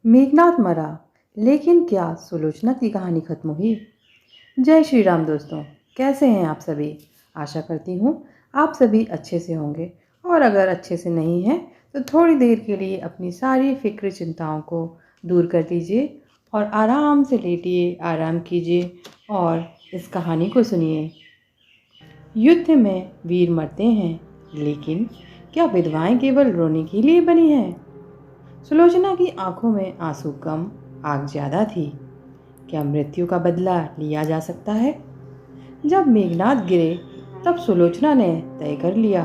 मेघनाथ मरा, लेकिन क्या सुलोचना की कहानी खत्म हुई? जय श्री राम दोस्तों, कैसे हैं आप सभी? आशा करती हूँ आप सभी अच्छे से होंगे। और अगर अच्छे से नहीं हैं तो थोड़ी देर के लिए अपनी सारी फिक्र चिंताओं को दूर कर दीजिए और आराम से लेटिए, आराम कीजिए और इस कहानी को सुनिए। युद्ध में वीर मरते हैं, लेकिन क्या विधवाएं केवल रोने के लिए बनी हैं? सुलोचना की आंखों में आंसू कम, आग ज्यादा थी। क्या मृत्यु का बदला लिया जा सकता है? जब मेघनाद गिरे तब सुलोचना ने तय कर लिया,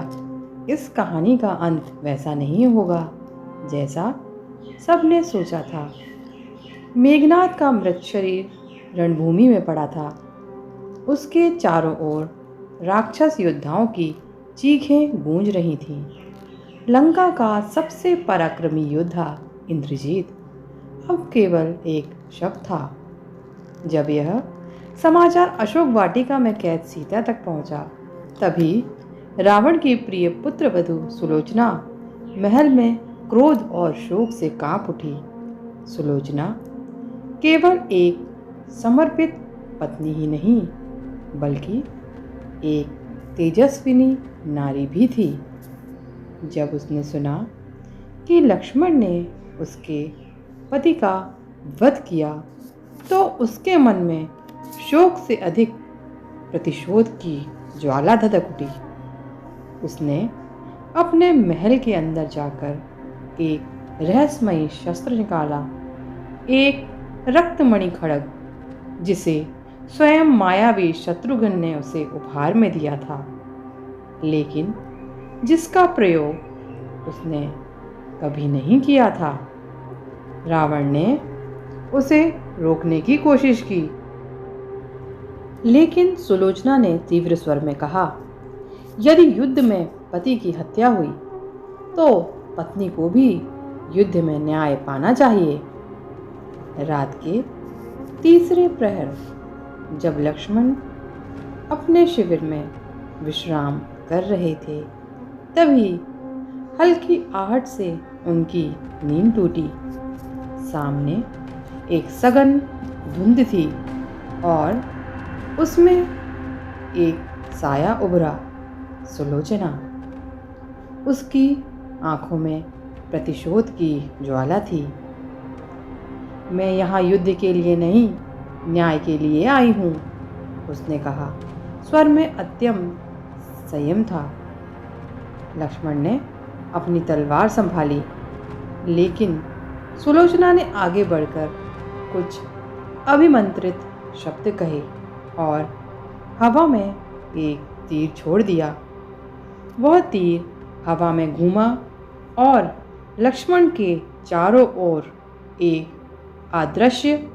इस कहानी का अंत वैसा नहीं होगा जैसा सबने सोचा था। मेघनाद का मृत शरीर रणभूमि में पड़ा था। उसके चारों ओर राक्षस योद्धाओं की चीखें गूंज रही थीं। लंका का सबसे पराक्रमी योद्धा इंद्रजीत अब केवल एक शव था। जब यह समाचार अशोक वाटिका में कैद सीता तक पहुंचा, तभी रावण की प्रिय पुत्र वधू सुलोचना महल में क्रोध और शोक से कांप उठी। सुलोचना केवल एक समर्पित पत्नी ही नहीं, बल्कि एक तेजस्विनी नारी भी थी। जब उसने सुना कि लक्ष्मण ने उसके पति का वध किया, तो उसके मन में शोक से अधिक प्रतिशोध की ज्वाला धधक उठी। उसने अपने महल के अंदर जाकर एक रहस्यमयी शस्त्र निकाला, एक रक्तमणि खड्ग, जिसे स्वयं मायावी शत्रुघ्न ने उसे उपहार में दिया था, लेकिन जिसका प्रयोग उसने कभी नहीं किया था। रावण ने उसे रोकने की कोशिश की, लेकिन सुलोचना ने तीव्र स्वर में कहा, यदि युद्ध में पति की हत्या हुई तो पत्नी को भी युद्ध में न्याय पाना चाहिए। रात के तीसरे प्रहर जब लक्ष्मण अपने शिविर में विश्राम कर रहे थे, तभी हल्की आहट से उनकी नींद टूटी। सामने एक सघन धुंध थी और उसमें एक साया उभरा। सुलोचना। उसकी आंखों में प्रतिशोध की ज्वाला थी। मैं यहाँ युद्ध के लिए नहीं, न्याय के लिए आई हूँ, उसने कहा। स्वर में अत्यंत संयम था। लक्ष्मण ने अपनी तलवार संभाली, लेकिन सुलोचना ने आगे बढ़कर कुछ अभिमंत्रित शब्द कहे और हवा में एक तीर छोड़ दिया। वह तीर हवा में घूमा और लक्ष्मण के चारों ओर एक अदृश्य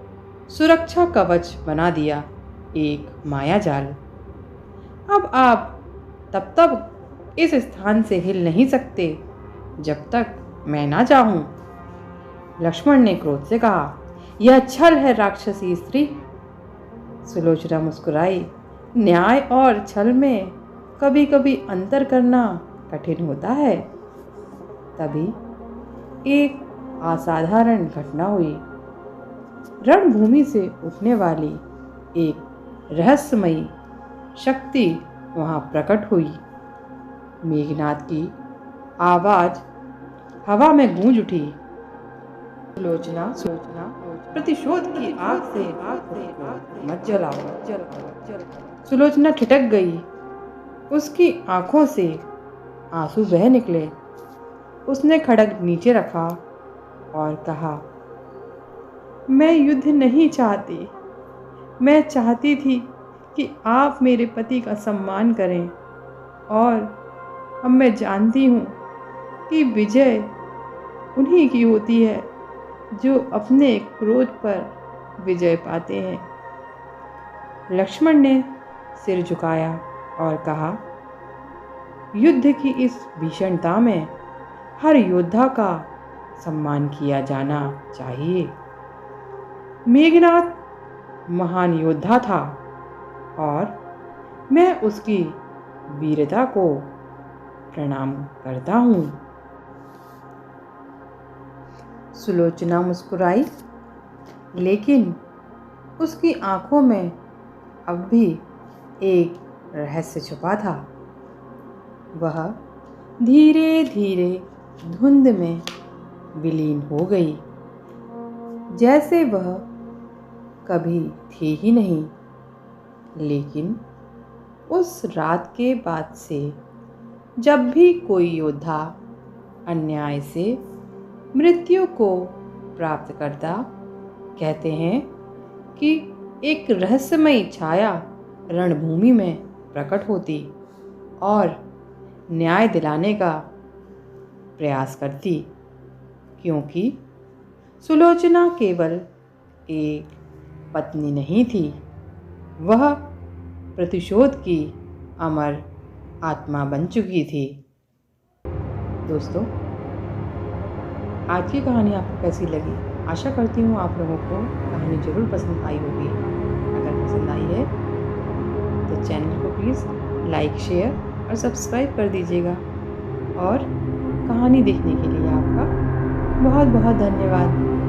सुरक्षा कवच बना दिया, एक मायाजाल। अब आप तब तक इस स्थान से हिल नहीं सकते जब तक मैं ना चाहूं, लक्ष्मण ने क्रोध से कहा। यह छल है राक्षसी स्त्री। सुलोचना मुस्कुराई। न्याय और छल में कभी कभी अंतर करना कठिन होता है। तभी एक असाधारण घटना हुई। रणभूमि से उठने वाली एक रहस्यमयी शक्ति वहां प्रकट हुई। मेघनाद की आवाज हवा में गूंज उठी। सुलोचना, प्रतिशोध की आग से मत जलाओ। सुलोचना ठिठक गई। उसकी आंखों से आंसू बह निकले। उसने खड्ग नीचे रखा और कहा, मैं युद्ध नहीं चाहती। मैं चाहती थी कि आप मेरे पति का सम्मान करें, और अब मैं जानती हूँ कि विजय उन्हीं की होती है जो अपने क्रोध पर विजय पाते हैं। लक्ष्मण ने सिर झुकाया और कहा, युद्ध की इस भीषणता में हर योद्धा का सम्मान किया जाना चाहिए। मेघनाद महान योद्धा था और मैं उसकी वीरता को प्रणाम करता हूँ। सुलोचना मुस्कुराई, लेकिन उसकी आंखों में अब भी एक रहस्य छुपा था। वह धीरे धीरे धुंध में विलीन हो गई, जैसे वह कभी थी ही नहीं। लेकिन उस रात के बाद से जब भी कोई योद्धा अन्याय से मृत्यु को प्राप्त करता, कहते हैं कि एक रहस्यमयी छाया रणभूमि में प्रकट होती और न्याय दिलाने का प्रयास करती, क्योंकि सुलोचना केवल एक पत्नी नहीं थी, वह प्रतिशोध की अमर आत्मा बन चुकी थी। दोस्तों, आज की कहानी आपको कैसी लगी? आशा करती हूँ आप लोगों को कहानी ज़रूर पसंद आई होगी। अगर पसंद आई है तो चैनल को प्लीज़ लाइक, शेयर और सब्सक्राइब कर दीजिएगा। और कहानी देखने के लिए आपका बहुत बहुत धन्यवाद।